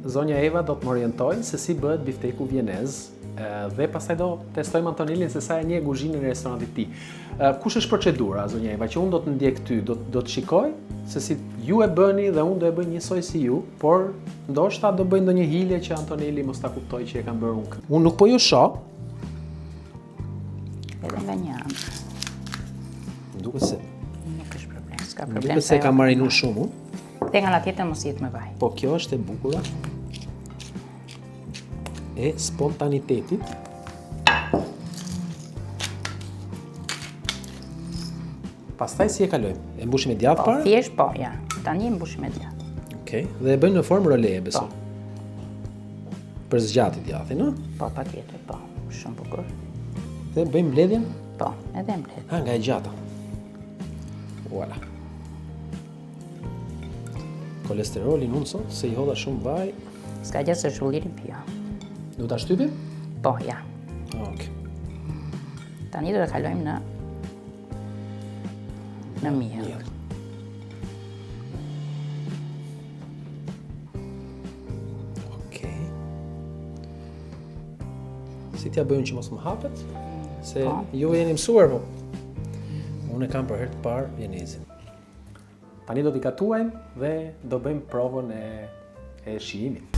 zonja Eva do të më orientojë se si bëhet bifteku vienez dhe pastaj do testojmë Antonelin se sa e njeh kuzhinën e restorantit të tij. Kush është procedura, zonja Eva, që unë do të ndjek ty, do të shikoj se si ju e bëni dhe unë do e bëj njësoj si ju, por ndoshta do bëj ndonjë hile që Antoneli mos ta kuptoj që e kam bërë unë. Unë nuk po ju shoh. Edhe nga një anë. Duket se Nuk është problem, s'ka problem. duket se ka marinuar shumë unë. Dhe nga la tjetër mos jetë me vaj. Po kjo është e bukura e spontanitetit. Pastaj si e kalojmë? E mbushim me djathtë Po, para? thjesht po, ja. Tani mbushim me djathtë. Okej. Dhe e bëjmë në formë roleje, besoj. Për zgjati djathin, no? Po, patjetër, po. Shumë bukur. Dhe bëjmë mbledhjen? Po, edhe mbledh. Nga e gjata. Voilà. Kolesterolin unë sot, se i hodha shumë vaj. S'ka gjë se zhvullirin pio. Du ta shtypim? Po, ja. Okej. Tani do të kalojmë në miell. Okej. Si t'ja bëjmë që mos më hapet? Se ju jeni mësuar, po. Unë e kam për herë të parë vienezin. Tani do t'i gatuajmë dhe do bëjmë provën e shijimit.